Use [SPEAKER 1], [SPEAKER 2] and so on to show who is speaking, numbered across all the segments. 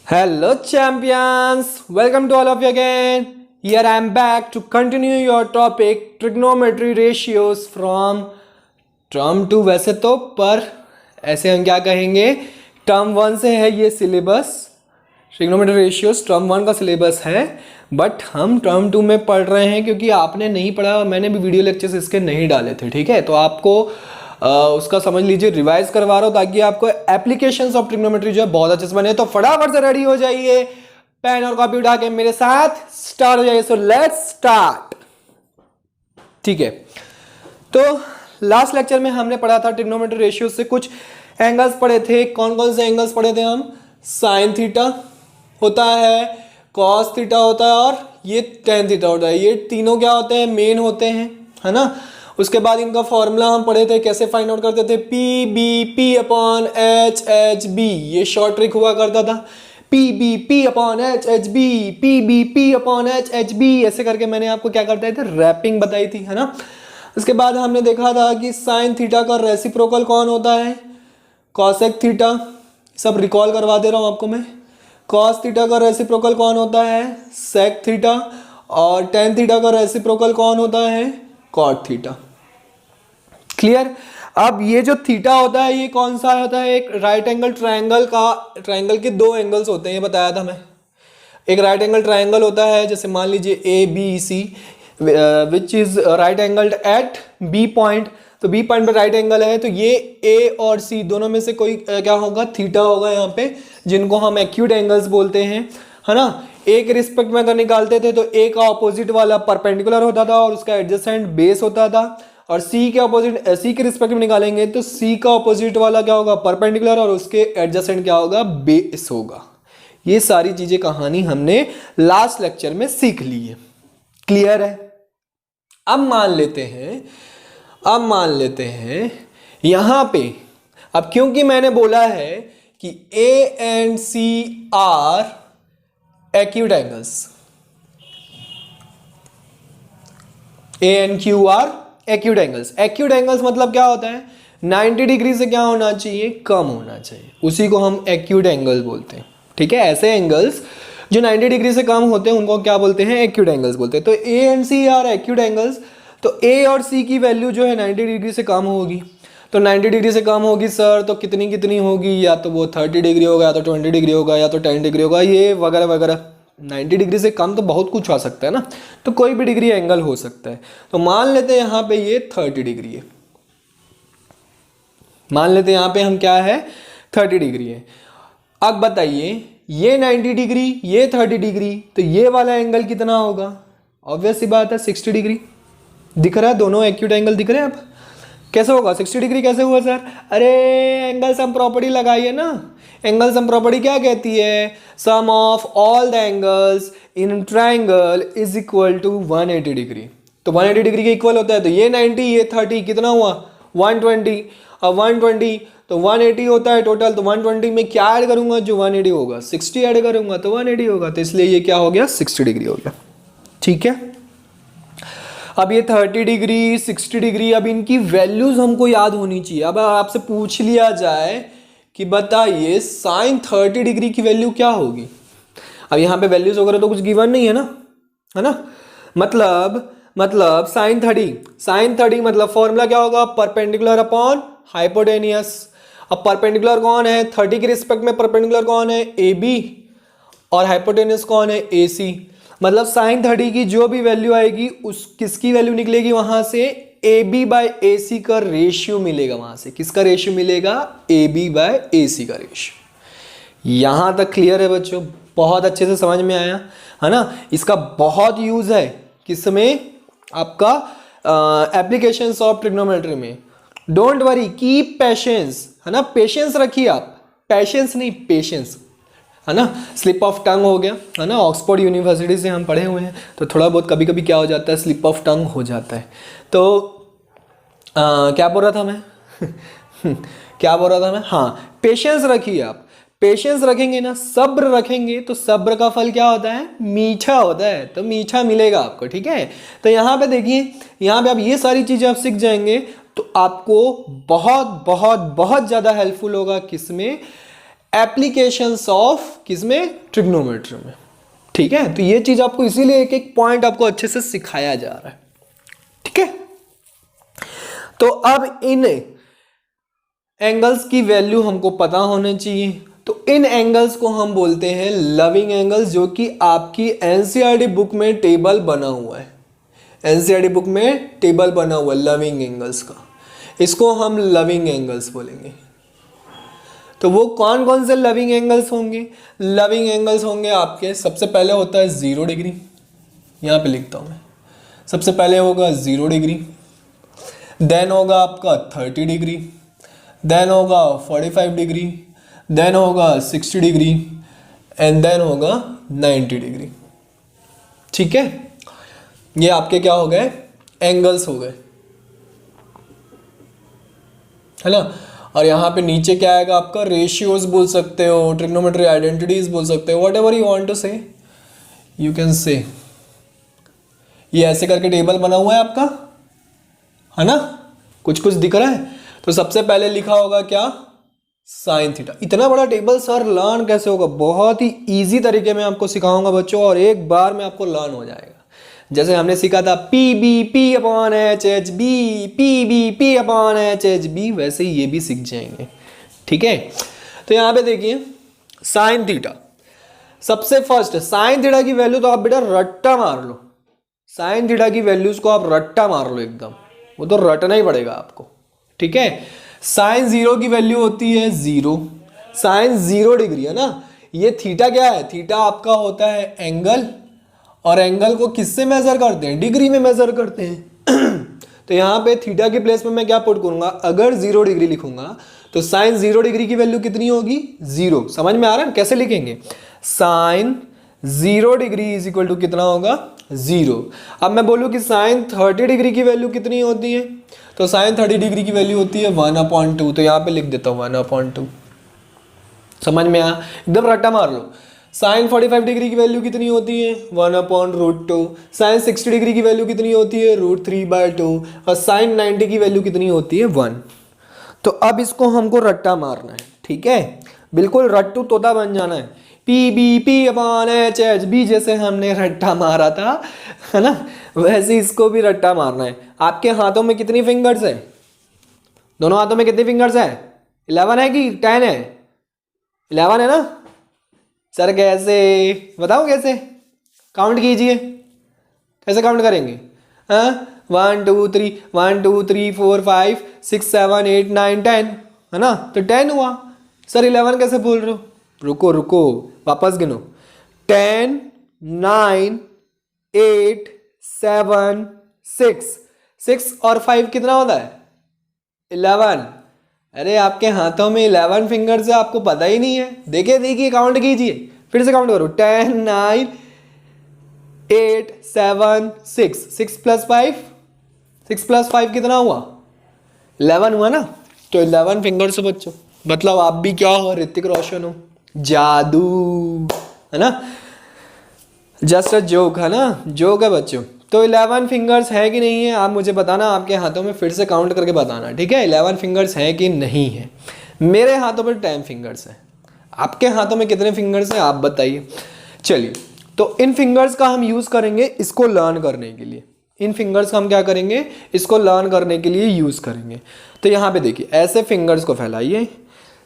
[SPEAKER 1] Hello champions, welcome to all of you again. Here I am back to continue your topic trigonometry ratios from term 2 वैसे तो पर ऐसे हम क्या कहेंगे टर्म 1 से है ये सिलेबस ट्रिग्नोमेट्री रेशियोज टर्म 1 का सिलेबस है बट हम टर्म 2 में पढ़ रहे हैं क्योंकि आपने नहीं पढ़ा मैंने भी वीडियो लेक्चर्स इसके नहीं डाले थे ठीक है तो आपको उसका समझ लीजिए रिवाइज करवा रहा हूँ ताकि आपको एप्लीकेशंस ऑफ ट्रिग्नोमेट्री जो है बहुत अच्छे से बने तो फटाफट से रेडी हो जाइए पेन और कॉपी उठा के मेरे साथ स्टार्ट हो जाइए सो लेट्स स्टार्ट ठीक है तो लास्ट लेक्चर में हमने पढ़ा था ट्रिग्नोमेट्री रेशियो से कुछ एंगल्स पढ़े थे कौन कौन से एंगल्स पढ़े थे हम साइन थीटा होता है कॉस थीटा होता है और ये टेन थीटा होता है ये तीनों क्या होते हैं मेन होते हैं है ना उसके बाद इनका फॉर्मूला हम पढ़े थे कैसे फाइंड आउट करते थे P B P upon H H B ये शॉर्ट ट्रिक हुआ करता था P B P upon H H B P B P upon H H B ऐसे करके मैंने आपको क्या करते थे रैपिंग बताई थी है ना उसके बाद हमने देखा था कि साइन थीटा का रेसिप्रोकल कौन होता है कॉसेक थीटा सब रिकॉल करवा दे रहा हूँ आपको मैं कॉस थीटा का रेसिप्रोकल कौन होता है सेक थीटा और टेन थीटा का रेसिप्रोकल कौन होता है कॉट थीटा क्लियर अब ये जो थीटा होता है ये कौन सा होता है एक राइट एंगल ट्रायंगल के दो एंगल्स होते हैं ये बताया था मैं एक राइट एंगल ट्रायंगल होता है जैसे मान लीजिए A B C which is right angled at B point तो बी पॉइंट पे राइट एंगल है तो ये ए और सी दोनों में से कोई क्या होगा थीटा होगा यहाँ पे जिनको हम एक्यूट एंगल्स बोलते हैं है ना ए के रिस्पेक्ट में अगर निकालते थे तो ए का ऑपोजिट वाला परपेंडिकुलर होता था और उसका एडजेसेंट बेस होता था और सी के ऑपोजिट सी के रिस्पेक्ट में निकालेंगे तो सी का ऑपोजिट वाला क्या होगा परपेंडिकुलर और उसके एडजेसेंट क्या होगा बेस होगा ये सारी चीजें कहानी हमने लास्ट लेक्चर में सीख ली है क्लियर है अब मान लेते हैं यहां पे अब क्योंकि मैंने बोला है कि A and C are acute angles A and Q are acute angles मतलब क्या होता है 90 डिग्री से क्या होना चाहिए कम होना चाहिए उसी को हम एक्यूट एंगल बोलते हैं ठीक है ऐसे एंगल्स जो 90 डिग्री से कम होते हैं उनको क्या बोलते हैं एक्यूट एंगल्स बोलते हैं तो A and C are acute angles तो ए और सी की वैल्यू जो है 90 डिग्री से कम होगी तो 90 डिग्री से कम होगी सर तो कितनी होगी या तो वो 30 डिग्री होगा या तो 20 डिग्री होगा या तो 10 डिग्री होगा ये वगैरह वगैरह 90 डिग्री से कम तो बहुत कुछ आ सकता है ना तो कोई भी डिग्री एंगल हो सकता है तो मान लेते हैं यहाँ पे ये 30 डिग्री है मान लेते हैं यहाँ पे हम क्या है 30 डिग्री है अब बताइए ये 90 डिग्री ये 30 डिग्री तो ये वाला एंगल कितना होगा ऑब्वियस सी बात है 60 डिग्री दिख रहा है दोनों एक्यूट एंगल दिख रहे हैं आप कैसे होगा 60 डिग्री कैसे हुआ सर अरे एंगल सम प्रॉपर्टी लगाइए ना एंगल सम प्रॉपर्टी क्या कहती है sum of all the angles in triangle is equal to 180 degree तो 180 डिग्री के इक्वल होता है तो ये 90 ये 30 कितना हुआ 120 और 120 तो 180 होता है टोटल तो 120 में क्या ऐड करूंगा जो 180 होगा 60 ऐड करूंगा तो 180 होगा तो इसलिए ये क्या हो गया 60 डिग्री हो गया ठीक है अब ये 30 डिग्री 60 डिग्री अब इनकी वैल्यूज हमको याद होनी चाहिए अब आपसे पूछ लिया जाए कि बताइए साइन 30 डिग्री की वैल्यू क्या होगी अब यहाँ पे वैल्यूज वगैरह तो कुछ गिवन नहीं है ना मतलब साइन 30 मतलब फॉर्मूला क्या होगा परपेंडिकुलर अपॉन हाइपोटेनियस अब परपेंडिकुलर कौन है 30 के रिस्पेक्ट में परपेंडिकुलर कौन है ए बी और हाइपोटेनियस कौन है ए सी मतलब साइन 30 की जो भी वैल्यू आएगी उस किसकी वैल्यू निकलेगी वहां से ए बी बाई ए सी का रेशियो मिलेगा वहां से किसका रेशियो मिलेगा ए बी बाय ए सी का रेशियो यहां तक क्लियर है बच्चों बहुत अच्छे से समझ में आया है ना इसका बहुत यूज है किसमें आपका एप्लीकेशंस ऑफ ट्रिग्नोमेट्री में डोंट वरी कीप पेशेंस है ना पेशेंस रखिए आप पेशेंस नहीं पेशेंस है ना स्लिप ऑफ टंग हो गया है ना ऑक्सफोर्ड यूनिवर्सिटी से हम पढ़े हुए हैं तो थोड़ा बहुत कभी कभी क्या हो जाता है स्लिप ऑफ टंग हो जाता है तो क्या बोल रहा था मैं हाँ पेशेंस रखिए आप पेशेंस रखेंगे ना सब्र रखेंगे तो सब्र का फल क्या होता है मीठा होता है तो मीठा मिलेगा आपको ठीक है तो यहाँ पे देखिए यहाँ पे आप ये सारी चीजें आप सीख जाएंगे तो आपको बहुत बहुत बहुत ज्यादा हेल्पफुल होगा किसमें एप्लीकेशंस ऑफ किसमें, ट्रिग्नोमेट्री में। ठीक है, तो ये चीज आपको इसीलिए एक एक पॉइंट आपको अच्छे से सिखाया जा रहा है। ठीक है, तो अब इन एंगल्स की वैल्यू हमको पता होनी चाहिए। तो इन एंगल्स को हम बोलते हैं लविंग एंगल्स, जो कि आपकी एनसीईआरटी बुक में टेबल बना हुआ है। एनसीईआरटी बुक में टेबल बना हुआ है लविंग एंगल्स का, इसको हम लविंग एंगल्स बोलेंगे। तो वो कौन कौन से लविंग एंगल्स होंगे? लविंग एंगल्स होंगे आपके, सबसे पहले होता है 0 डिग्री, यहाँ पे लिखता हूँ मैं। सबसे पहले होगा 0 डिग्री, देन होगा आपका 30 डिग्री, देन होगा 45 डिग्री, देन होगा 60 डिग्री एंड देन होगा 90 डिग्री। ठीक है, ये आपके क्या हो गए, एंगल्स हो गए, है ना। और यहाँ पे नीचे क्या आएगा आपका, रेशियोज बोल सकते हो, ट्रिग्नोमेट्री आइडेंटिटीज बोल सकते हो, whatever you want to say you can say. ये ऐसे करके टेबल बना हुआ है आपका, है ना, कुछ कुछ दिख रहा है। तो सबसे पहले लिखा होगा क्या, साइन थीटा। इतना बड़ा टेबल सर लर्न कैसे होगा? बहुत ही इजी तरीके में आपको सिखाऊंगा बच्चों, और एक बार में आपको लर्न हो जाएगा। जैसे हमने सीखा था P B P upon H H B, P B P upon H H B, वैसे ही ये भी सीख जाएंगे। ठीक है, तो यहाँ पे देखिए साइन थीटा। सबसे फर्स्ट साइन थीटा की वैल्यू तो आप बेटा रट्टा मार लो, साइन थीटा की वैल्यूज को आप रट्टा मार लो एकदम, वो तो रटना ही पड़ेगा आपको। ठीक है, साइन 0 की वैल्यू होती है 0, साइन 0 डिग्री, है ना। ये थीटा क्या है, थीटा आपका होता है एंगल, और एंगल को किससे मेजर करते हैं, डिग्री में मेजर करते हैं। तो यहाँ पे थीटा के प्लेस में मैं क्या पुट करूंगा, अगर 0 डिग्री लिखूंगा तो साइन 0 डिग्री की वैल्यू कितनी होगी, 0। समझ में आ रहा है कैसे लिखेंगे, sine 0 degree is equal to कितना होगा, 0। अब मैं बोलूँ कि साइन 30 डिग्री की वैल्यू कितनी होती है, तो साइन 30 डिग्री की वैल्यू होती है 1/2। तो यहाँ पे लिख देता हूँ 1/2। समझ में आया, एकदम रट्टा मार लो। साइन 45 डिग्री की वैल्यू कितनी होती है, 1/√2। साइन 60 डिग्री की वैल्यू कितनी होती है, √3/2। और साइन 90 की वैल्यू कितनी होती है, 1। तो अब इसको हमको रट्टा मारना है। ठीक है, बिल्कुल रट्टू तोता बन जाना है। P B P upon H H B, जैसे हमने रट्टा मारा था, है ना, वैसे इसको भी रट्टा मारना है। आपके हाथों में कितनी फिंगर्स है, दोनों हाथों में कितनी फिंगर्स है, 11 है कि 10 है, 11 है ना। सर कैसे बताओ, कैसे काउंट कीजिए, कैसे काउंट करेंगे, हाँ 1 2 3 1 2 3 4 5 6 7 8 9 10, है ना। तो 10 हुआ। सर 11 कैसे बोल रहे हो, रुको रुको वापस गिनो, 10 9 8 7 6 और 5 कितना होता है, 11। अरे आपके हाथों में 11 फिंगर्स है, आपको पता ही नहीं है। देखिए देखिए काउंट कीजिए, फिर से काउंट करो, 10 9 8 7 6 प्लस 5 कितना हुआ, 11 हुआ ना। तो 11 फिंगर्स है बच्चों, मतलब आप भी क्या हो, ऋतिक रोशन हो, जादू, है ना। जस्ट अ जोक, है ना, जोक है बच्चों। तो 11 फिंगर्स है कि नहीं है, आप मुझे बताना, आपके हाथों में फिर से काउंट करके बताना। ठीक है, 11 फिंगर्स है कि नहीं है। मेरे हाथों में 10 फिंगर्स है, आपके हाथों में कितने फिंगर्स हैं आप बताइए। चलिए, तो इन फिंगर्स का हम यूज़ करेंगे इसको लर्न करने के लिए। इन फिंगर्स का हम क्या करेंगे, इसको लर्न करने के लिए यूज़ करेंगे। तो यहाँ पे देखिए, ऐसे फिंगर्स को फैलाइए।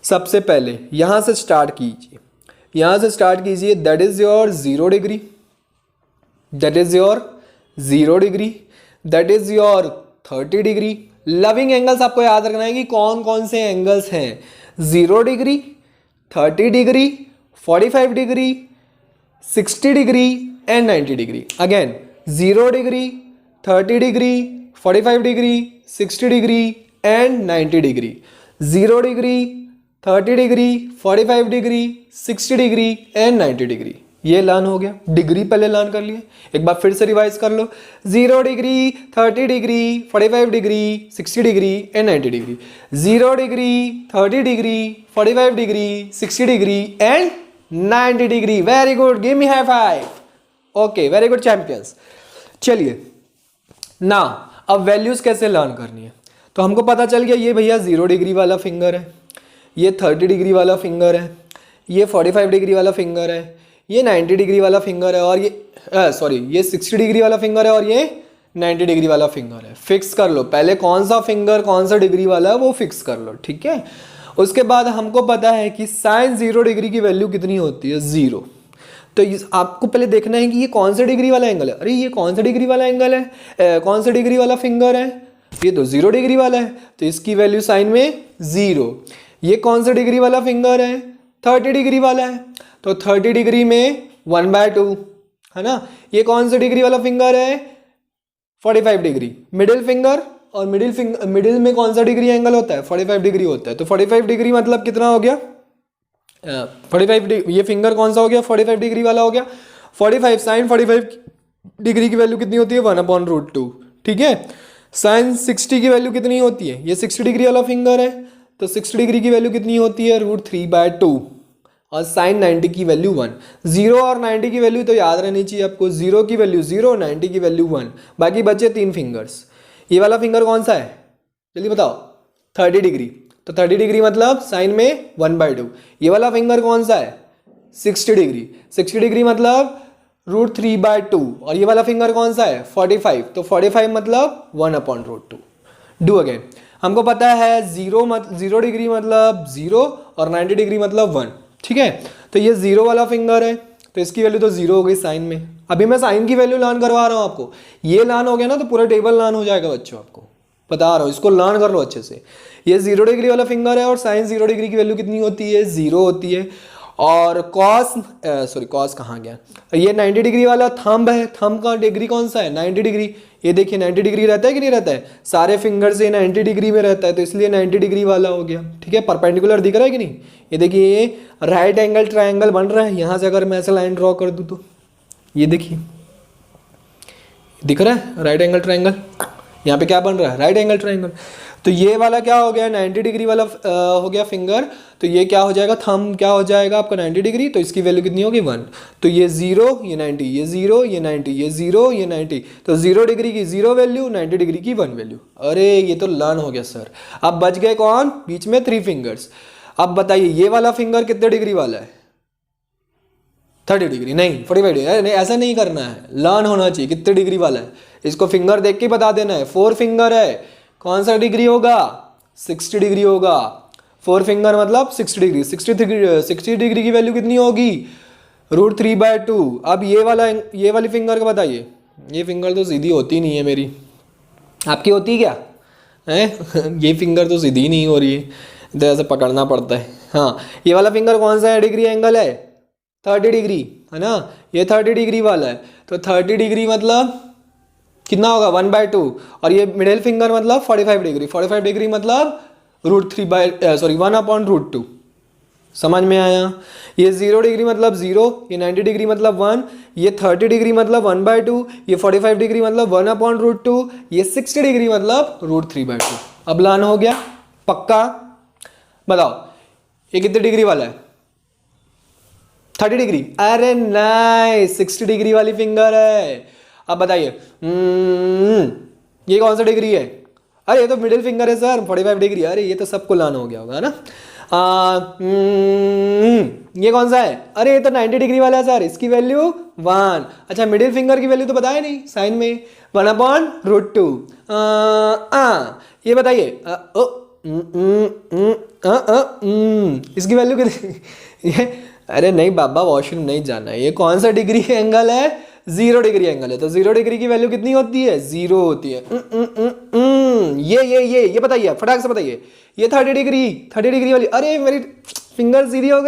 [SPEAKER 1] सबसे पहले यहाँ से स्टार्ट कीजिए, यहाँ से स्टार्ट कीजिए, that is your 0 degree, that is your 0 degree, that is your 30 degree. Loving angles आपको याद रखना है कि कौन कौन से एंगल्स हैं, 0 degree, 30 degree, 45 degree, 60 degree and 90 degree. Again 0 degree, 30 degree, 45 degree, 60 degree and 90 degree. 0 degree, 30 degree, 45 degree, 60 degree and 90 degree. ये लर्न हो गया, डिग्री पहले लर्न कर लिए, एक बार फिर से रिवाइज कर लो। 0 degree, 30 degree, 45 degree, 60 degree and 90 degree. 0 degree, 30 degree, 45 degree, 60 degree and 90 degree. Very good, give me high five. Okay, very good champions. चलिए ना, अब वैल्यूज कैसे लर्न करनी है, तो हमको पता चल गया ये भैया 0 डिग्री वाला फिंगर है, ये 30 डिग्री वाला फिंगर है, ये 45 डिग्री वाला फिंगर है, ये 90 डिग्री वाला फिंगर है, और ये सॉरी ये 60 डिग्री वाला फिंगर है, और ये 90 डिग्री वाला फिंगर है। फिक्स कर लो पहले कौन सा फिंगर कौन सा डिग्री वाला है वो फिक्स कर लो, ठीक है। उसके बाद हमको पता है कि साइन 0 डिग्री की वैल्यू कितनी होती है, 0। तो आपको पहले देखना है कि ये कौन सा डिग्री वाला एंगल है। अरे ये कौन सा डिग्री वाला एंगल है, कौन सा डिग्री वाला फिंगर है, ये तो 0 डिग्री वाला है, तो इसकी वैल्यू साइन में 0। ये कौन सा डिग्री वाला फिंगर है, 30 डिग्री वाला है, तो 30 डिग्री में 1/2 है ना। ये कौन सा डिग्री वाला फिंगर है, 45 डिग्री। मिडिल फिंगर और मिडिल में कौन सा डिग्री एंगल होता है, 45 डिग्री होता है। तो 45 डिग्री मतलब कितना हो गया, 45 डिग्री, ये फिंगर कौन सा हो गया, 45 डिग्री वाला हो गया। 45 साइन 45 डिग्री की वैल्यू कितनी होती है, 1/√2, ठीक है। साइन 60 की वैल्यू कितनी होती है, ये 60 डिग्री वाला फिंगर है, तो 60 डिग्री की वैल्यू कितनी होती है, √3/2। और साइन 90 की वैल्यू 1। 0 और 90 की वैल्यू तो याद रहनी चाहिए आपको, 0 की वैल्यू 0, 90 की वैल्यू 1। बाकी बचे 3 फिंगर्स। ये वाला फिंगर कौन सा है, जल्दी बताओ, 30 डिग्री, तो 30 डिग्री मतलब साइन में 1/2। ये वाला फिंगर कौन सा है, 60 डिग्री, 60 डिग्री मतलब √3/2। और ये वाला फिंगर कौन सा है, 45, तो 45 मतलब 1/√2। Do again. हमको पता है 0 डिग्री मतलब 0 और 90 डिग्री मतलब 1, ठीक है। तो ये 0 वाला फिंगर है, तो इसकी वैल्यू तो 0 हो गई साइन में। अभी मैं साइन की वैल्यू लर्न करवा रहा हूँ आपको, ये लर्न हो गया ना तो पूरा टेबल लर्न हो जाएगा बच्चों, आपको बता रहा हूँ, इसको लर्न कर लो अच्छे से। ये 0 डिग्री वाला फिंगर है और साइन 0 डिग्री की वैल्यू कितनी होती है, 0 होती है। और कॉस कहाँ गया, ये 90 डिग्री वाला थंब है, थंब का डिग्री कौन सा है, 90 डिग्री। ये देखिए 90 डिग्री रहता है कि नहीं रहता है, सारे फिंगर से 90 डिग्री में रहता है, तो इसलिए 90 डिग्री वाला हो गया, ठीक है। परपेंडिकुलर दिख रहा है कि नहीं, ये देखिए ये राइट एंगल ट्रायंगल बन रहा है। यहाँ से अगर मैं ऐसा लाइन ड्रॉ कर दूँ तो ये देखिए दिख रहा है राइट एंगल ट्रायंगल, यहाँ पे क्या बन रहा है, राइट एंगल ट्रायंगल। तो ये वाला क्या हो गया, 90 डिग्री वाला हो गया फिंगर, तो ये क्या हो जाएगा, थंब क्या हो जाएगा आपका 90 डिग्री, तो इसकी वैल्यू कितनी होगी 1। तो ये 0 ये 90, ये 0 ये 90, ये 0 ये 90, तो 0 डिग्री की 0 वैल्यू, 90 डिग्री की 1 वैल्यू। अरे ये तो लर्न हो गया सर। अब बच गए कौन, बीच में 3 फिंगर्स। अब बताइए ये वाला फिंगर कितने डिग्री वाला है, 30 डिग्री नहीं, 45 डिग्री। नहीं ऐसा नहीं करना है, लर्न होना चाहिए कितने डिग्री वाला है, इसको फिंगर देख के बता देना है। 4 फिंगर है, कौन सा डिग्री होगा, 60 डिग्री होगा। 4 फिंगर मतलब 60 डिग्री, 60 डिग्री की वैल्यू कितनी होगी, √3/2। अब ये वाली फिंगर का बताइए, ये फिंगर तो सीधी होती नहीं है मेरी, आपकी होती क्या है ये फिंगर तो सीधी नहीं हो रही है, तो ऐसे पकड़ना पड़ता है। हाँ ये वाला फिंगर कौन सा है, डिग्री एंगल है 30 डिग्री है ना, ये 30 डिग्री वाला है, तो 30 डिग्री मतलब कितना होगा 1/2। और ये मिडिल फिंगर मतलब 45 डिग्री, 45 डिग्री मतलब √1/√2। समझ में आया। ये 0 डिग्री मतलब 0, ये 90 डिग्री मतलब 1, ये 30 डिग्री मतलब 1/2, ये 45 डिग्री मतलब 1/√2, ये 60 डिग्री मतलब √3/2। अब लर्न हो गया पक्का। बताओ ये कितने डिग्री वाला है, 30 डिग्री। अरे नाइस, 60 डिग्री वाली फिंगर है। अब बताइए ये कौन सा डिग्री है, अरे ये तो मिडिल फिंगर है सर, 45 डिग्री। अरे ये तो सबको लाना हो गया होगा ना। ये कौन सा है, अरे ये तो 90 डिग्री वाला है सर, इसकी वैल्यू 1। अच्छा मिडिल फिंगर की वैल्यू तो बताया नहीं, साइन में 1/√2। ये बताइए इसकी वैल्यू कितनी अरे नहीं बाबा वॉशरूम नहीं जाना है। ये कौन सा डिग्री एंगल है, 0 डिग्री एंगल है, तो 0 डिग्री की वैल्यू कितनी होती है, 0 होती है। ये बताइए फटाक से बताइए, ये 30 डिग्री वाली। अरे मेरी फिंगर सीधी हो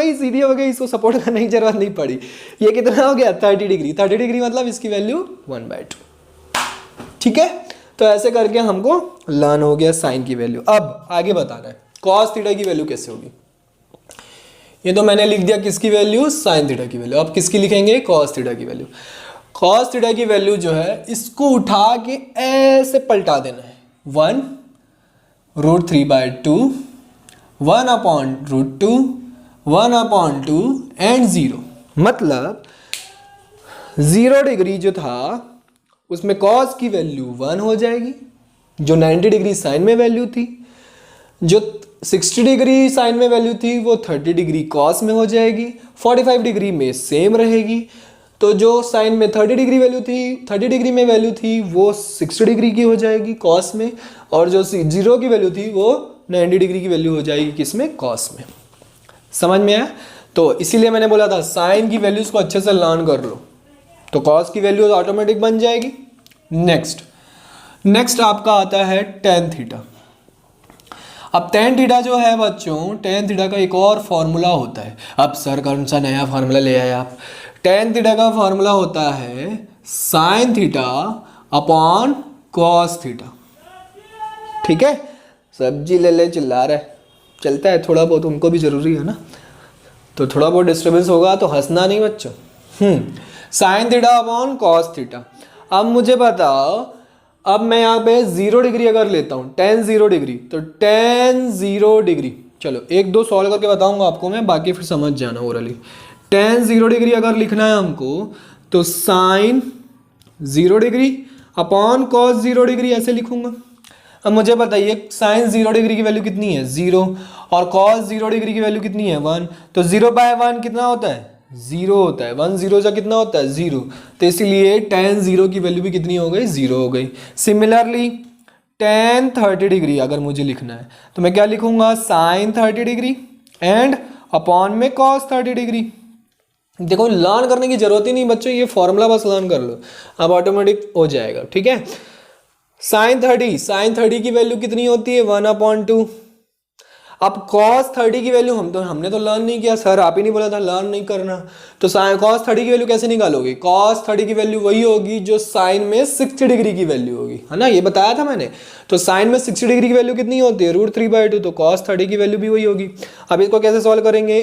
[SPEAKER 1] गई, इसको सपोर्ट करने की जरूरत नहीं पड़ी। ये कितना हो गया 30 डिग्री, 30 डिग्री मतलब इसकी वैल्यू 1/2। ठीक है, तो ऐसे करके हमको लर्न हो गया साइन की वैल्यू। अब आगे बताना है कॉस थीटा की वैल्यू कैसे होगी। ये तो मैंने लिख दिया किसकी वैल्यू, साइन थीटा की वैल्यू। अब किसकी लिखेंगे, कॉस थीटा की वैल्यू। कॉस थीटा की वैल्यू जो है इसको उठा के ऐसे पलटा देना है, 1√3/2, 1/√2, 1/2 एंड 0। मतलब 0 डिग्री जो था उसमें कॉस की वैल्यू 1 हो जाएगी, जो 90 डिग्री साइन में वैल्यू थी। जो 60 डिग्री साइन में वैल्यू थी वो 30 डिग्री कॉस में हो जाएगी, 45 डिग्री में सेम रहेगी। तो जो साइन में 30 डिग्री वैल्यू थी, 30 डिग्री में वैल्यू थी वो 60 डिग्री की हो जाएगी कॉस में, और जो 0 की वैल्यू थी वो 90 डिग्री की वैल्यू हो जाएगी किसमें, कॉस में। समझ में आया? तो इसीलिए मैंने बोला था साइन की वैल्यूज को अच्छे से लर्न कर लो, तो कॉस की वैल्यू ऑटोमेटिक बन जाएगी। नेक्स्ट आपका आता है टेन थीटा। अब टेन थीटा जो है बच्चों, टेन थीटा का एक और फॉर्मूला होता है। अब सर कौन सा नया फॉर्मूला ले आए आप? टेन थीटा का फॉर्मूला होता है sine theta upon cos theta. ठीक है, सब्जी ले ले चिल्ला रहा है, चलता है, थोड़ा बहुत उनको भी जरूरी है ना, तो थोड़ा बहुत डिस्टर्बेंस होगा तो हंसना नहीं बच्चों। Sine theta upon cos theta. अब मुझे बताओ, अब मैं यहाँ पे 0 डिग्री अगर लेता हूँ, tan 0 डिग्री, तो tan 0 डिग्री, चलो एक दो सॉल्व करके बताऊंगा आपको मैं, बाकी फिर समझ जाना ओरली। tan 0 डिग्री अगर लिखना है हमको तो sine 0 degree upon cos 0 degree ऐसे लिखूंगा। अब मुझे बताइए साइन 0 डिग्री की वैल्यू कितनी है, 0, और कॉस 0 डिग्री की वैल्यू कितनी है, 1। तो 0/1 कितना होता है, 0 होता है। 1 0 जा कितना होता है, 0। तो इसीलिए tan 0 की वैल्यू भी कितनी हो गई, 0 हो गई। सिमिलरली tan 30 डिग्री अगर मुझे लिखना है तो मैं क्या लिखूंगा, साइन 30 डिग्री एंड अपॉन में कॉस 30 डिग्री। देखो लर्न करने की जरूरत ही नहीं बच्चों, ये फॉर्मूला बस लर्न कर लो, अब ऑटोमेटिक हो जाएगा। ठीक है, साइन 30 की वैल्यू कितनी होती है, 1/2। अब cos 30 की वैल्यू हमने तो लर्न नहीं किया सर, आप ही नहीं बोला था लर्न नहीं करना, तो cos 30 की वैल्यू कैसे निकालोगे? cos 30 की वैल्यू वही होगी जो साइन में 60 डिग्री की वैल्यू होगी, है ना, ये बताया था मैंने। तो साइन में 60 डिग्री की वैल्यू कितनी होती है, √3/2, तो cos 30 की वैल्यू भी वही होगी। अब इसको कैसे सॉल्व करेंगे?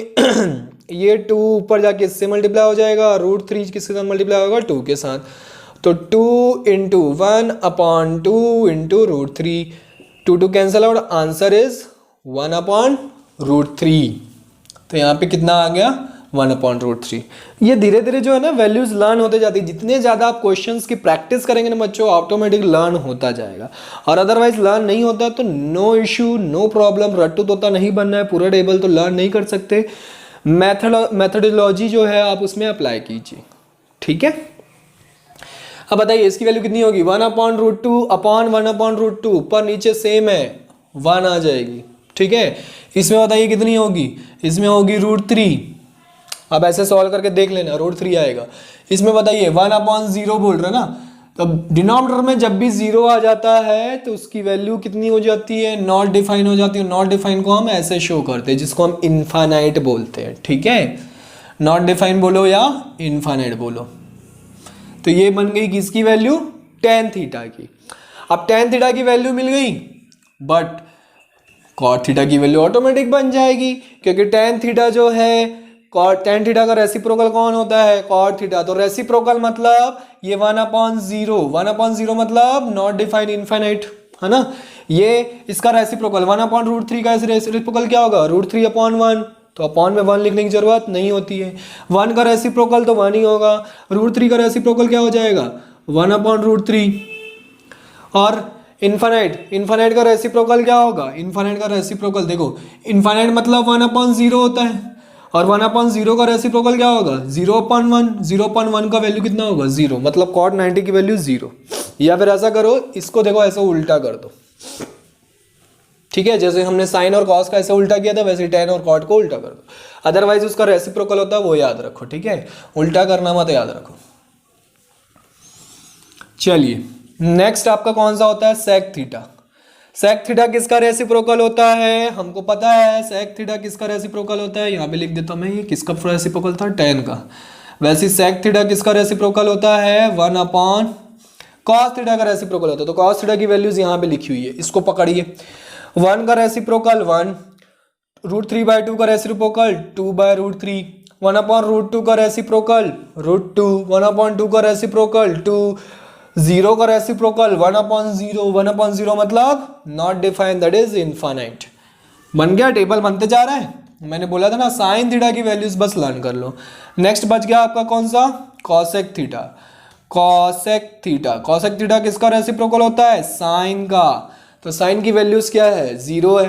[SPEAKER 1] ये 2 ऊपर जाके इससे मल्टीप्लाई हो जाएगा, √3 किसके साथ मल्टीप्लाई होगा, 2 के साथ, तो 2 × 1/2 × √3, 2 कैंसिल आउट, आंसर इज 1/√3। तो यहाँ पे कितना आ गया, 1/√3। ये धीरे धीरे जो है ना वैल्यूज लर्न होते जाती है, जितने ज़्यादा आप क्वेश्चंस की प्रैक्टिस करेंगे ना बच्चों, ऑटोमेटिक लर्न होता जाएगा। और अदरवाइज लर्न नहीं होता तो नो इशू, नो प्रॉब्लम, रट्टू तोता नहीं बनना है, पूरा टेबल तो लर्न नहीं कर सकते। मैथडोलॉजी जो है आप उसमें अप्लाई कीजिए। ठीक है, अब बताइए इसकी वैल्यू कितनी होगी, 1/√2 अपॉन 1/√2, ऊपर नीचे सेम है, 1 आ जाएगी। ठीक है, इसमें बताइए कितनी होगी, इसमें होगी √3। अब ऐसे सॉल्व करके देख लेना, √3 आएगा। इसमें बताइए 1/0 बोल रहे ना, तो डिनोमिनेटर में जब भी 0 आ जाता है तो उसकी वैल्यू कितनी हो जाती है, नॉट डिफाइन हो जाती है। नॉट डिफाइन को हम ऐसे शो करते हैं, जिसको हम इनफाइनाइट बोलते हैं। ठीक है, नॉट डिफाइन बोलो या इनफाइनाइट बोलो। तो ये बन गई किसकी वैल्यू, tan थीटा की। अब tan थीटा की वैल्यू मिल गई, बट cot थीटा की वैल्यू ऑटोमेटिक बन जाएगी, क्योंकि tan थीटा जो है, tan थीटा का रेसिप्रोकल कौन होता है, cot थीटा। तो रेसिप्रोकल मतलब ये 1/0, 1/0 मतलब नॉट डिफाइंड इनफाइनाइट, है ना। ये इसका रेसिप्रोकल 1/√3 का रेसिप्रोकल क्या होगा, √3/1, तो अपॉन में 1 लिखने की जरूरत नहीं होती है। 1 का रेसिप्रोकल तो 1 ही होगा, √3 का रेसिप्रोकल क्या हो जाएगा, 1/√3। और इनफाइनाइट का रेसिप्रोकल क्या होगा, इनफाइनाइट का रेसिप्रोकल देखो, इनफाइनाइट मतलब 1/0 होता है, और 1/0 का रेसिप्रोकल क्या होगा, 0/1। 0/1 का वैल्यू कितना होगा, 0, मतलब cot 90 की वैल्यू 0। या फिर ऐसा करो, इसको देखो ऐसा उल्टा कर दो। ठीक है, जैसे हमने साइन और कॉस का ऐसे उल्टा किया था, वैसे tan और cot को उल्टा कर दो। अदरवाइज उसका रेसिप्रोकल होता है, वो याद रखो। ठीक है, उल्टा करना मत, याद रखो। चलिए नेक्स्ट आपका कौन सा होता है, सेक थीटा। सेक थीटा किसका रेसिप्रोकल होता है, हमको पता है सेक थीटा किसका रेसिप्रोकल होता है। यहाँ पे लिख देता हूँ मैं, ये किसका रेसिप्रोकल था, tan का। वैसे सेक थीटा किसका रेसिप्रोकल होता है, 1/cos थीटा का रेसिप्रोकल होता है। तो cos थीटा की वैल्यूज यहाँ पे लिखी हुई है, इसको पकड़िए। 1 का रेसिप्रोकल 1, √3/2 का रेसिप्रोकल 2/√3, 1/√2 का रेसिप्रोकल √2, 1/2 का रेसिप्रोकल 2, 0 का रेसिप्रोकल 1/0, 1/0 मतलब not defined, that is infinite. बन गया, टेबल बनते जा रहा है। मैंने बोला था ना साइन थीटा की वैल्यूज बस लर्न कर लो। नेक्स्ट बच गया आपका कौन सा, कॉसेक थीटा। कॉसेक थीटा किसका रेसिप्रोकल होता है, साइन का। तो साइन की वैल्यूज क्या है, 0 है।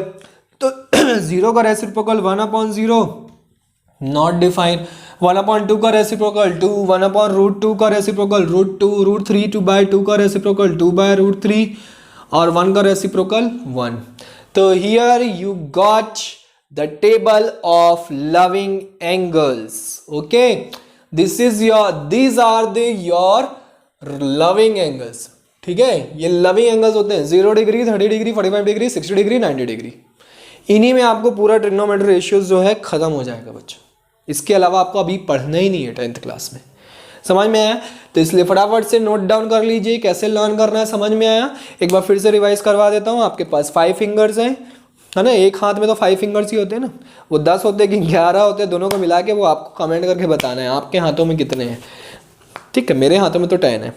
[SPEAKER 1] तो 0 का रेसिप्रोकल 1/0 नॉट डिफाइन, 1/2 का रेसिप्रोकल 2, 1/√2 का रेसिप्रोकल √2, √3 2/2 का रेसिप्रोकल 2/√3 और 1 का रेसिप्रोकल 1. तो here you got the table of loving angles. Okay, these are the your loving angles. ठीक है, ये लविंग एंगल्स होते हैं 0 degree, 30 degree, 45 degree, 60 degree, 90 degree. इन्हीं में आपको पूरा ट्रिग्नोमेट्री रेशियोज जो है खत्म हो जाएगा बच्चों. इसके अलावा आपको अभी पढ़ना ही नहीं है 10th क्लास में. समझ में आया? तो इसलिए फटाफट से नोट डाउन कर लीजिए कैसे लर्न करना है. समझ में आया? एक बार फिर से रिवाइज करवा देता हूँ. आपके पास 5 फिंगर्स हैं, है ना. एक हाथ में तो 5 फिंगर्स ही होते हैं ना. वो 10 होते हैं कि 11 होते हैं, दोनों को मिला के वो आपको कमेंट करके बताना है आपके हाथों में कितने हैं. ठीक है, मेरे हाथों में तो 10 है.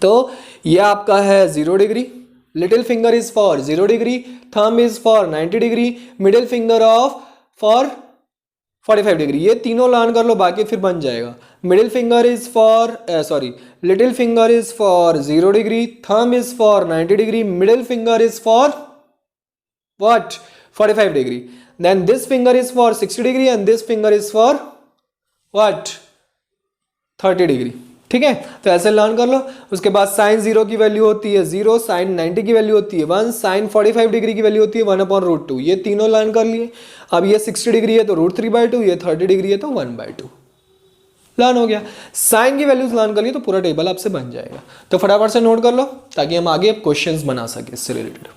[SPEAKER 1] तो ये आपका है 0 degree. Little finger is for 0 degree, thumb is for 90 degree, middle finger of for 45 degree. ये तीनों लर्न कर लो, बाकी फिर बन जाएगा. Middle finger is for little finger is for 0 degree, thumb is for 90 degree, middle finger is for what 45 degree. Then this finger is for 60 degree and this finger is for what 30 degree. ठीक है, तो ऐसे learn कर लो. उसके बाद sign 0 की value होती है 0, साइन 90 की वैल्यू होती है 1, साइन 45 डिग्री की वैल्यू होती है 1/√2. ये तीनों लर्न कर लिए. अब ये 60 डिग्री है तो √3/2, ये 30 डिग्री है तो 1/2. लर्न हो गया. साइन की वैल्यूज लर्न कर लिए तो पूरा टेबल आपसे बन जाएगा. तो फटाफट से नोट कर लो ताकि हम आगे क्वेश्चंस बना सके इससे रिलेटेड.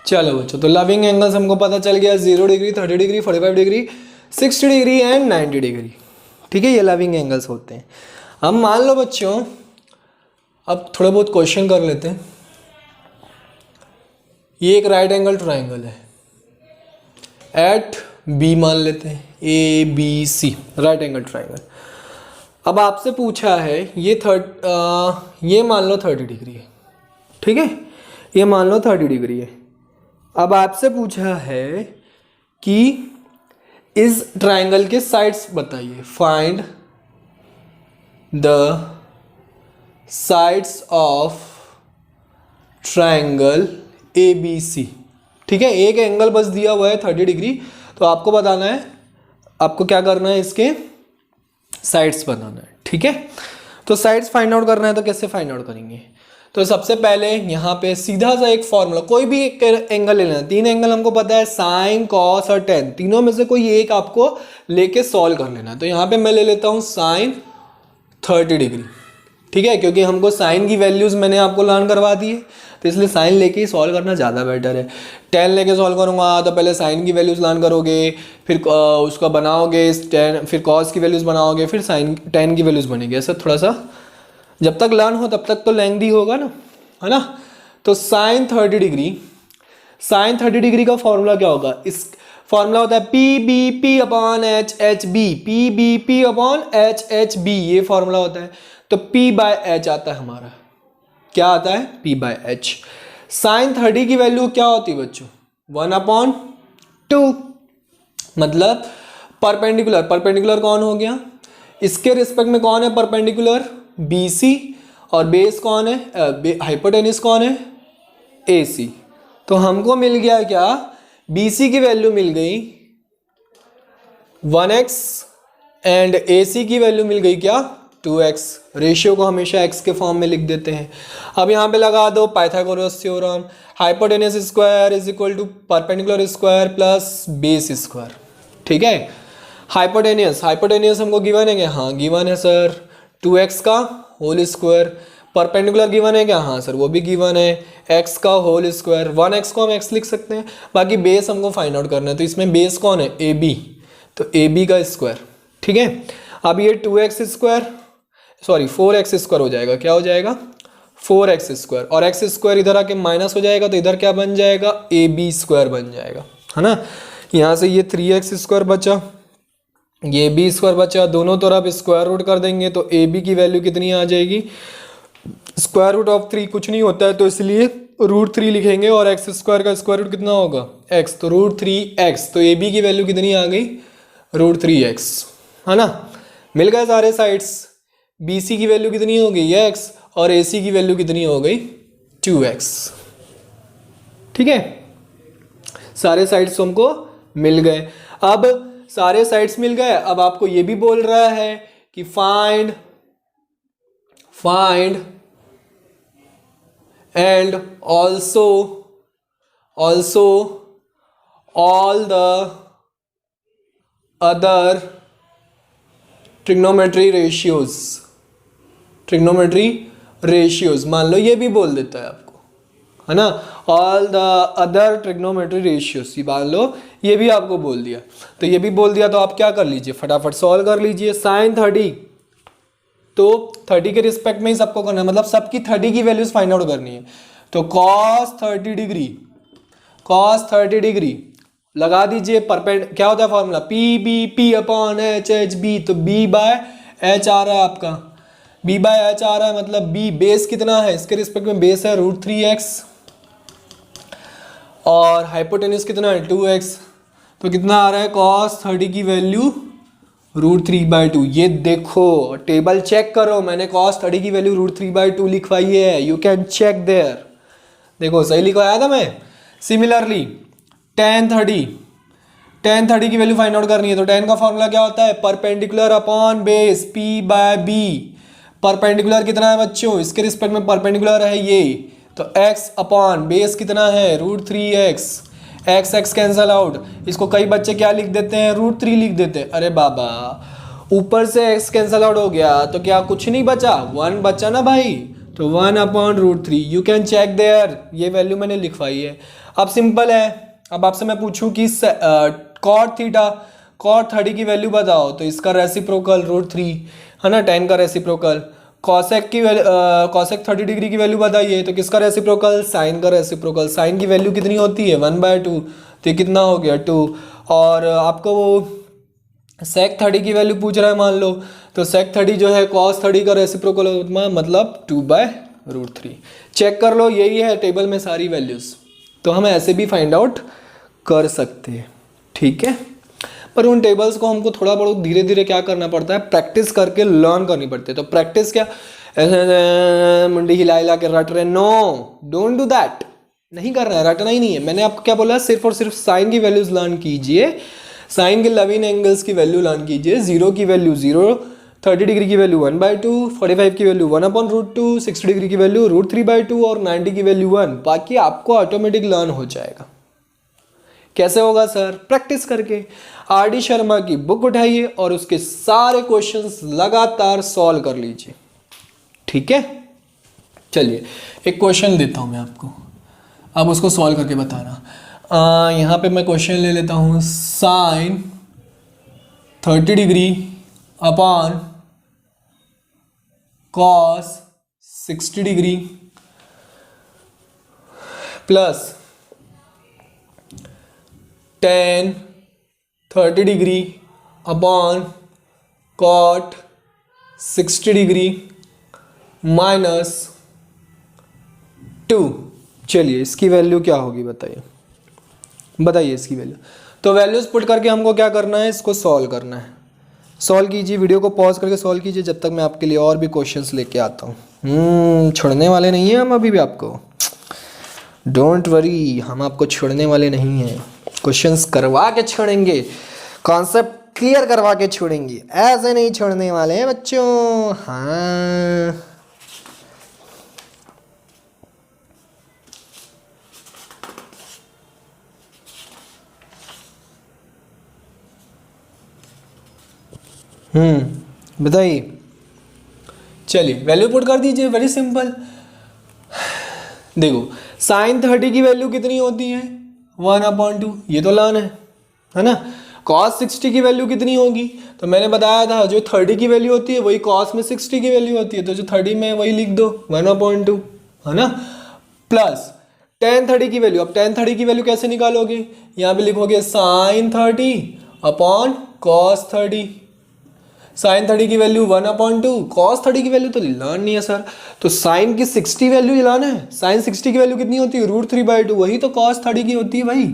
[SPEAKER 1] चलो बच्चों, तो लविंग एंगल्स हमको पता चल गया 0 degree, 30 degree, 45 degree, 60 degree and 90 degree. ठीक है, ये लविंग एंगल्स होते हैं. हम मान लो बच्चों, अब थोड़ा बहुत क्वेश्चन कर लेते हैं. ये एक राइट एंगल ट्राइंगल है एट बी, मान लेते हैं ABC, राइट एंगल ट्राइंगल. अब आपसे पूछा है ये मान लो 30 डिग्री है. ठीक है, ये मान लो 30 डिग्री है. अब आपसे पूछा है कि इस ट्राइंगल के साइड्स बताइए. Find the sides of triangle ABC. ठीक है, एक एंगल बस दिया हुआ है 30 डिग्री, तो आपको बताना है, आपको क्या करना है, इसके साइड्स बताना है. ठीक है, तो साइड्स फाइंड आउट करना है. तो कैसे फाइंड आउट करेंगे? तो सबसे पहले यहाँ पे सीधा सा एक फॉर्मूला, कोई भी एक एंगल ले लेना. 3 एंगल हमको पता है, साइन, कॉस और टेन. तीनों में से कोई एक आपको लेके सॉल्व कर लेना. तो यहाँ पे मैं ले लेता हूँ साइन 30 डिग्री. ठीक है, क्योंकि हमको साइन की वैल्यूज मैंने आपको लर्न करवा दी है, तो इसलिए साइन लेके ही सॉल्व करना ज़्यादा बेटर है. टेन लेके सॉल्व करूँगा तो पहले साइन की वैल्यूज लर्न करोगे, फिर उसका बनाओगे टेन, फिर कॉस की वैल्यूज बनाओगे, फिर साइन टेन की वैल्यूज बनेगी. ऐसा थोड़ा सा जब तक लर्न हो तब तक तो लेंथी होगा ना, है ना. तो साइन 30 डिग्री का फॉर्मूला क्या होगा? इस फॉर्मूला होता है PBP/HHB, PBP/HHB, ये फॉर्मूला होता है. तो P/H आता है हमारा. क्या आता है? P/H. साइन 30 की वैल्यू क्या होती है बच्चों? 1/2. मतलब परपेंडिकुलर. परपेंडिकुलर कौन हो गया? इसके रिस्पेक्ट में कौन है परपेंडिकुलर? BC. और बेस कौन है? हाइपोटेनिस कौन है? AC. तो हमको मिल गया क्या? BC की वैल्यू मिल गई 1x एंड AC की वैल्यू मिल गई क्या? 2x. रेशियो को हमेशा x के फॉर्म में लिख देते हैं. अब यहाँ पे लगा दो Pythagoras theorem. Hypotenuse square is equal to perpendicular square plus base square. ठीक है, हाइपोटेनियस हमको गिवन है क्या? हाँ गिवन है सर. 2x का होल स्क्वायर. परपेंडिकुलर गिवन है क्या? हाँ सर वो भी गिवन है. x का होल स्क्वायर. 1x को हम x लिख सकते हैं. बाकी बेस हमको फाइंड आउट करना है. तो इसमें बेस कौन है? AB. तो AB का स्क्वायर. ठीक है, अब ये 2x स्क्वायर 4x स्क्वायर हो जाएगा. क्या हो जाएगा? 4x square. और x स्क्वायर इधर आके माइनस हो जाएगा, तो इधर क्या बन जाएगा? AB स्क्वायर बन जाएगा, है ना. यहाँ से ये 3x स्क्वायर बचा, ये B स्क्वायर बचा. दोनों तरफ स्क्वायर रूट कर देंगे तो AB की वैल्यू कितनी आ जाएगी? स्क्वायर रूट ऑफ 3 कुछ नहीं होता है, तो इसलिए √3 लिखेंगे. और x स्क्वायर का स्क्वायर रूट कितना होगा? x. तो √3x. तो AB की वैल्यू कितनी आ गई? √3x, है ना. मिल गए सारे साइड्स. BC की वैल्यू कितनी हो गई? x. और AC की वैल्यू कितनी हो गई? 2x. ठीक है, सारे साइड्स हमको मिल गए। अब सारे साइड्स मिल गए, अब आपको ये भी बोल रहा है कि find and also all the other trigonometry ratios मान लो ये भी बोल देता है आपको, है ना, all the other trigonometry ratios, ये मान लो ये भी आपको बोल दिया। तो ये भी बोल दिया तो आप क्या कर लीजिए, फटाफट सॉल्व कर लीजिए। साइन 30 तो 30 के रिस्पेक्ट में ही सबको करना है, मतलब सबकी 30 की वैल्यूज फाइंड आउट करनी है। तो cos 30 डिग्री लगा दीजिए, क्या होता है फॉर्मूला, P अपॉन HB, तो B बाय H आ रहा है आपका, B बाय H आ रहा है, मतलब B बेस कितना है इसके रिस्पेक्ट में, बेस है √3x और हाइपोटेन्यूज कितना है 2x, तो कितना आ रहा है cos 30 की वैल्यू √3/2। ये देखो टेबल चेक करो, मैंने cos 30 की वैल्यू √3/2 लिखवाई है, यू कैन चेक देयर, देखो सही लिखवाया था मैं। सिमिलरली tan 30 की वैल्यू फाइंड आउट करनी है, तो tan का फॉर्मूला क्या होता है, perpendicular upon base P/B। Perpendicular कितना है बच्चों, इसके रिस्पेक्ट में परपेंडिकुलर है ये, तो x अपॉन बेस कितना है √3x, x कैंसल आउट, इसको कई बच्चे क्या लिख देते हैं, √3 लिख देते हैं। अरे बाबा ऊपर से x कैंसल आउट हो गया तो क्या कुछ नहीं बचा, 1 बचा ना भाई, तो 1 upon √3, you can check there, ये वैल्यू मैंने लिखवाई है। अब सिंपल है, अब आपसे मैं पूछूं कि cot 30 की वैल्यू बताओ, तो इसका रेसिप्रोकल √3 है ना, tan का रेसिप्रोकल। cosec 30 डिग्री की वैल्यू बताइए, तो किसका रेसिप्रोकल, sin का रेसिप्रोकल। sin की वैल्यू कितनी होती है 1/2, तो ये कितना हो गया 2। और आपको वो sec 30 की वैल्यू पूछ रहा है मान लो, तो sec 30 जो है cos 30 का रेसिप्रोकल मतलब 2/√3। चेक कर लो, यही है टेबल में सारी वैल्यूज, तो हम ऐसे भी फाइंड आउट कर सकते हैं, ठीक है। पर उन टेबल्स को हमको थोड़ा बहुत धीरे धीरे क्या करना पड़ता है, प्रैक्टिस करके लर्न करनी पड़ती है। तो प्रैक्टिस क्या, ऐसे मुंडी हिला हिला के रट रहे, नो डोंट डू दैट, नहीं करना है, रटना ही नहीं है। मैंने आपको क्या बोला, सिर्फ और सिर्फ साइन की वैल्यूज लर्न कीजिए, साइन के लविन एंगल्स की वैल्यू लर्न कीजिए। 0 की वैल्यू 0, 30 डिग्री की वैल्यू 1/2, 45 की वैल्यू 1/√2, 60 डिग्री की वैल्यू √3/2 और 90 की वैल्यू 1, बाकी आपको ऑटोमेटिक लर्न हो जाएगा। कैसे होगा सर, प्रैक्टिस करके। RD शर्मा की बुक उठाइए और उसके सारे क्वेश्चंस लगातार सॉल्व कर लीजिए, ठीक है। चलिए एक क्वेश्चन देता हूं मैं आपको, अब उसको सॉल्व करके बताना। यहाँ पे मैं क्वेश्चन ले लेता हूँ, sine 30 degree upon cos 60 degree plus tan 30 degree upon cot 60 degree minus 2। चलिए इसकी वैल्यू क्या होगी बताइए इसकी वैल्यू। तो वैल्यूज पुट करके हमको क्या करना है, इसको सॉल्व करना है। सॉल्व कीजिए, वीडियो को पॉज करके सॉल्व कीजिए जब तक मैं आपके लिए और भी क्वेश्चंस लेके आता हूँ। छोड़ने वाले नहीं हैं हम अभी भी आपको, डोंट वरी, हम आपको छोड़ने वाले नहीं हैं। क्वेश्चंस करवा के छोड़ेंगे, कॉन्सेप्ट क्लियर करवा के छोड़ेंगे, ऐसे नहीं छोड़ने वाले हैं बच्चों। हाँ बताइए। चलिए वैल्यू पुट कर दीजिए, वेरी सिंपल। देखो साइन 30 की वैल्यू कितनी होती है 1/2, ये तो लर्न है ना। cos 60 की वैल्यू कितनी होगी, तो मैंने बताया था जो 30 की वैल्यू होती है वही cos में 60 की वैल्यू होती है, तो जो 30 में वही लिख दो 1/2, है ना। प्लस tan 30 की वैल्यू, अब tan 30 की वैल्यू कैसे निकालोगे, यहाँ पे लिखोगे साइन 30 अपॉन cos 30। साइन 30 की वैल्यू 1/2, cos 30 की वैल्यू तो लर्न नहीं है सर, तो साइन की 60 वैल्यू लाना है। साइन 60 की वैल्यू कितनी होती है √3/2, वही तो cos 30 की होती है भाई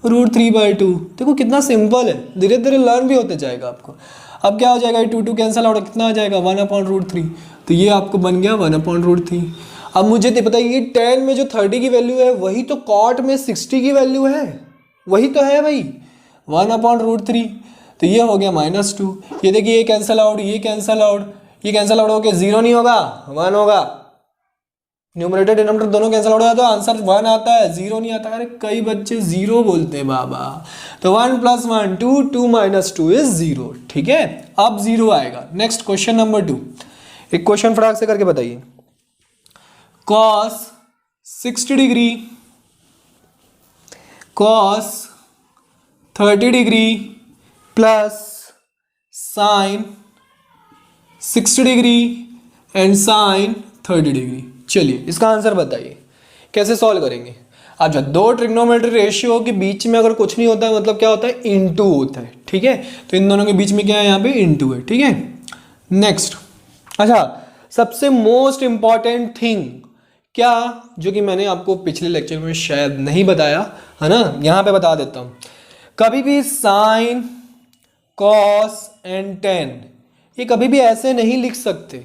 [SPEAKER 1] √3/2। देखो कितना सिंपल है, धीरे धीरे लर्न भी होते जाएगा आपको। अब क्या हो जाएगा, 2 कैंसिल आउट, कितना आ जाएगा 1/√3, तो ये आपको बन गया 1/√3। अब मुझे बताइए tan में जो 30 की वैल्यू है वही तो cot में 60 की वैल्यू है, वही तो है भाई, 1/√3। तो ये हो गया -2। ये देखिए ये कैंसिल आउट, ये कैंसिल आउट, ये कैंसिल आउट होके 0 नहीं होगा, 1 होगा। न्यूमरेटर डिनोमिनेटर दोनों कैंसिल आउट हो जाता है, आंसर 1 आता है, 0 नहीं आता। अरे कई बच्चे 0 बोलते हैं बाबा। तो 1 + 1 2, 2 - 2 इज 0। ठीक है, अब 0 आएगा। नेक्स्ट क्वेश्चन नंबर 2, एक क्वेश्चन फटाक से करके बताइए। cos 60 degree cos 30 degree plus sine 60 degree and sine 30 degree. चलिए इसका आंसर बताइए, कैसे सॉल्व करेंगे। अच्छा, दो ट्रिग्नोमेट्री रेशियो के बीच में अगर कुछ नहीं होता है मतलब क्या होता है, इनटू होता है। ठीक है, तो इन दोनों के बीच में क्या है, यहाँ पे इनटू है। ठीक है, नेक्स्ट। अच्छा, सबसे मोस्ट इंपॉर्टेंट थिंग क्या, जो कि मैंने आपको पिछले लेक्चर में शायद नहीं बताया है ना, यहाँ पे बता देता हूँ। कभी भी साइन कॉस एंड टेन ये कभी भी ऐसे नहीं लिख सकते।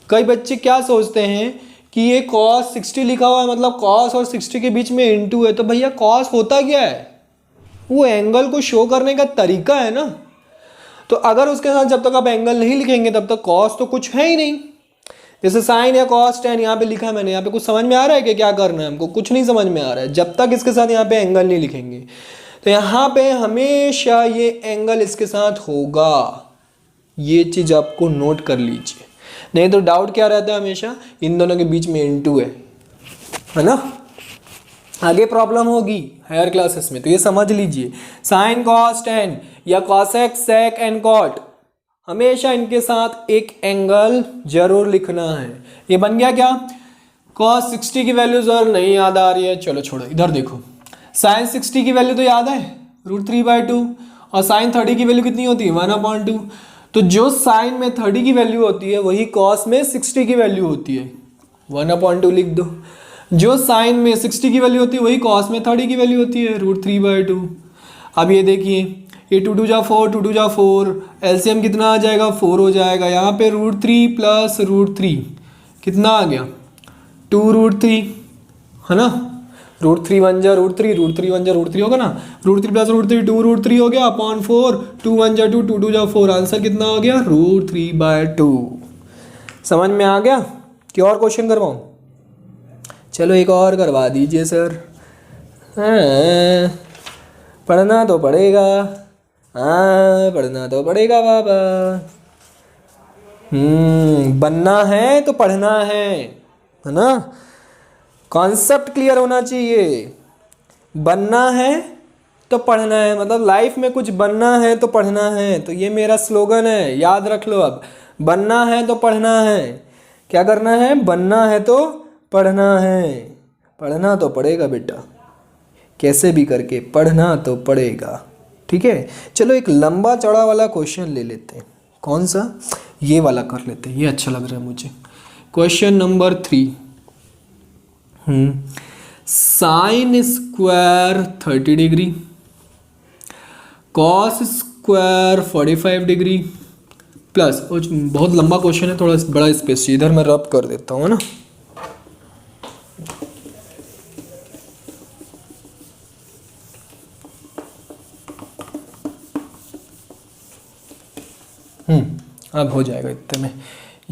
[SPEAKER 1] कई बच्चे क्या सोचते हैं कि ये cos 60 लिखा हुआ है मतलब cos और 60 के बीच में इनटू है। तो भैया cos होता क्या है, वो एंगल को शो करने का तरीका है ना। तो अगर उसके साथ जब तक आप एंगल नहीं लिखेंगे तब तक cos तो कुछ है ही नहीं। जैसे साइन या cos tan यहाँ पे लिखा है मैंने, यहाँ पे कुछ समझ में आ रहा है कि क्या करना है हमको, कुछ नहीं समझ में आ रहा है जब तक इसके साथ यहाँ पे एंगल नहीं लिखेंगे। तो यहाँ पे हमेशा ये एंगल इसके साथ होगा, ये चीज आपको नोट कर लीजिए। नहीं तो डाउट क्या रहता है हमेशा, इन दोनों के बीच में इनटू है ना। आगे प्रॉब्लम होगी हायर क्लासेस में, तो ये समझ लीजिए। साइन कॉस टेन या कॉसेक सेक एंड कॉट, हमेशा इनके साथ एक एंगल जरूर लिखना है। ये बन गया क्या, कॉस 60 की वैल्यू सर नहीं याद आ रही है, चलो छोड़ो। इधर देखो, साइन 60 की वैल्यू तो याद है, √3/2, और साइन 30 की वैल्यू कितनी होती है, 1/2। तो जो साइन में 30 की वैल्यू होती है वही कॉस में 60 की वैल्यू होती है, 1/2 लिख दो। जो साइन में 60 की वैल्यू होती है वही कॉस में 30 की वैल्यू होती है, √3/2। अब ये देखिए, ये 2 × 2 = 4, 2 × 2 = 4, एलसीएम कितना आ जाएगा, 4 हो जाएगा। यहाँ पे √3 + √3 कितना आ गया, 2√3 है ना। √3 1 जा √3, √3 1 जा √3 होगा ना। √3 + √3 2√3 हो गया अपॉन 4, 2 1 जा 2, 2 2 जा 4, आंसर कितना हो गया, √3/2। समझ में आ गया कि और क्वेश्चन करवाऊँ, चलो एक और करवा दीजिए सर। हाँ, पढ़ना तो पड़ेगा, हाँ पढ़ना तो पड़ेगा बाबा। बनना है तो पढ़ना है ना। कॉन्सेप्ट क्लियर होना चाहिए। बनना है तो पढ़ना है, मतलब लाइफ में कुछ बनना है तो पढ़ना है। तो ये मेरा स्लोगन है, याद रख लो। अब बनना है तो पढ़ना है, क्या करना है, बनना है तो पढ़ना है। पढ़ना तो पड़ेगा बेटा, कैसे भी करके पढ़ना तो पड़ेगा। ठीक है, चलो एक लंबा चौड़ा वाला क्वेश्चन ले लेते हैं। कौन सा, ये वाला कर लेते हैं, ये अच्छा लग रहा है मुझे। Question number 3, sine square 30 degree cos square 45 degree plus, बहुत लंबा क्वेश्चन है, थोड़ा बड़ा स्पेस चाहिए, इधर मैं रब कर देता हूँ, है ना। अब हो जाएगा इतने में।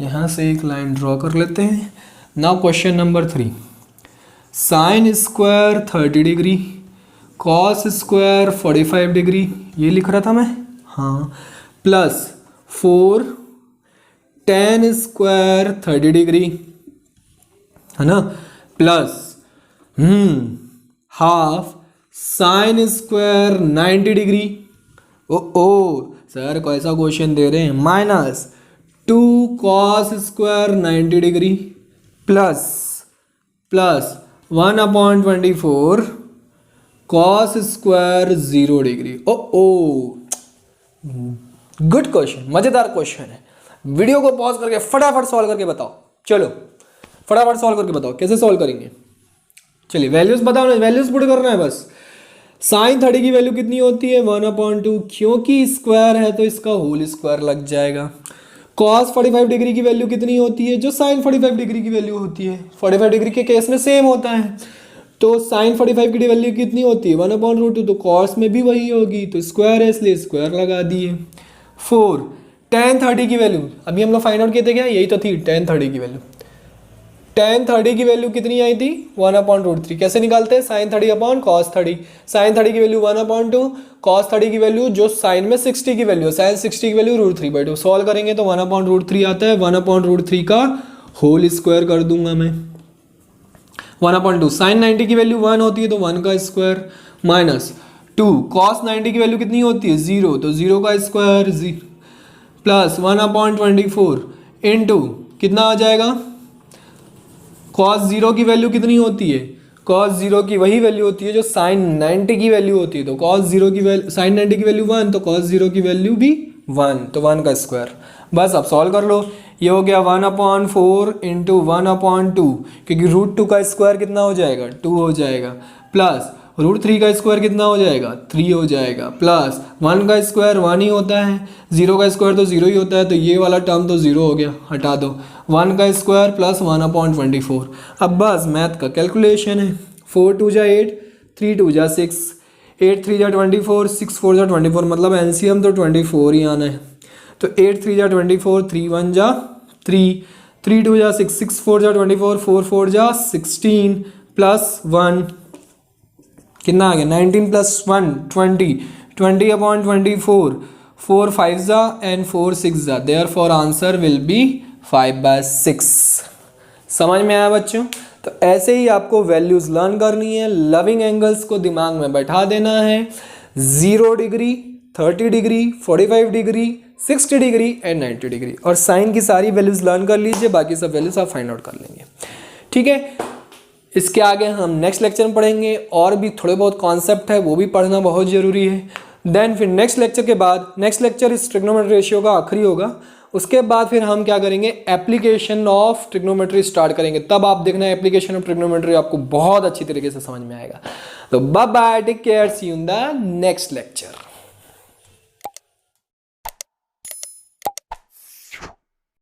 [SPEAKER 1] यहाँ से एक लाइन ड्रॉ कर लेते हैं। Now question number 3, sine square 30 degree cos square 45 degree, ये लिख रहा था मैं, हाँ, प्लस 4 tan स्क्वायर 30 डिग्री है ना, plus half sine square 90 degree. Oh sir कैसा क्वेश्चन दे रहे हैं, -2 cos square 90 degree plus 1/24 cos square 0 degree. Good question, मजेदार क्वेश्चन है। वीडियो को पॉज करके फटाफट सॉल्व करके बताओ। चलो फटाफट सॉल्व करके बताओ, कैसे सॉल्व करेंगे। चलिए वैल्यूज बताओ ना, वैल्यूज पुट करना है बस। साइन 30 की वैल्यू कितनी होती है, 1/2, क्योंकि स्क्वायर है तो इसका होल स्क्वायर लग जाएगा। कॉस 45 डिग्री की वैल्यू कितनी होती है, जो साइन 45 डिग्री की वैल्यू होती है, 45 डिग्री के केस में सेम होता है, तो साइन 45 की वैल्यू कितनी होती है 1/√2, तो कॉस में भी वही होगी, तो स्क्वायर है इसलिए स्क्वायर लगा दिए। 4 tan 30 की वैल्यू अभी हम लोग फाइंड आउट किए थे क्या, यही तो थी tan 30 की वैल्यू। tan 30 की वैल्यू कितनी आई थी 1/√3। कैसे निकालते हैं, sin 30 अपॉन cos 30। sin 30 की वैल्यू 1/2, cos 30 की वैल्यू जो sin में 60 की वैल्यू, sin 60 की वैल्यू √3/2। सॉल्व करेंगे तो 1/√3 आता है, 1/√3 का होल स्क्वायर कर दूंगा मैं। 1/2 sin 90 की वैल्यू 1 होती है तो 1 का स्क्वायर, माइनस 2 cos 90 की वैल्यू कितनी होती है 0, तो 0 का स्क्वायर, प्लस 1/24 इंटू कितना आ जाएगा, cos 0 की वैल्यू कितनी होती है, cos 0 की वही वैल्यू होती है जो sin 90 की वैल्यू होती है, तो cos 0 की वैल्यू sin 90 की वैल्यू 1, तो cos 0 की वैल्यू भी 1, तो 1 का स्क्वायर। बस अब सॉल्व कर लो, ये हो गया 1/4 इंटू 1/2, क्योंकि √2 का स्क्वायर कितना हो जाएगा 2 हो जाएगा, प्लस √3 का स्क्वायर कितना हो जाएगा 3 हो जाएगा, प्लस 1 का स्क्वायर 1 ही होता है, 0 का स्क्वायर तो 0 ही होता है, तो ये वाला टर्म तो 0 हो गया, हटा दो। 1 का स्क्वायर प्लस 1/24। अब बस मैथ का कैलकुलेशन है, 4 2 जा 8, 3 2 जा 6, 8 3 जा 24, 6 4 जा 24, मतलब एलसीएम तो 24 ही आना है। तो 8 3 जा 24, 3 1 जा 3, 3 2 जा 6, 6 4 जा 24, 4 4 जा 16, प्लस 1 कितना आ गया 19 प्लस 1 20, 20/24, 4 5 जा एंड 4 6 जा, देयरफॉर आंसर विल बी 5/6। समझ में आया बच्चों? तो ऐसे ही आपको वैल्यूज लर्न करनी है, लविंग एंगल्स को दिमाग में बैठा देना है, 0 degree, 30 degree, 45 degree, 60 degree and 90 degree, और साइन की सारी वैल्यूज लर्न कर लीजिए, बाकी सब वैल्यूज आप फाइंड आउट कर लेंगे। ठीक है, इसके आगे हम नेक्स्ट लेक्चर में पढ़ेंगे, और भी थोड़े बहुत कॉन्सेप्ट है वो भी पढ़ना बहुत ज़रूरी है। देन फिर नेक्स्ट लेक्चर के बाद, नेक्स्ट लेक्चर इस ट्रिग्नोमेट्री रेशियो का आखिरी होगा, उसके बाद फिर हम क्या करेंगे एप्लीकेशन ऑफ ट्रिग्नोमेट्री स्टार्ट करेंगे, तब आप देखना एप्लीकेशन ऑफ ट्रिग्नोमेट्री आपको बहुत अच्छी तरीके से समझ में आएगा। तो bye bye, take care, see you in the next lecture.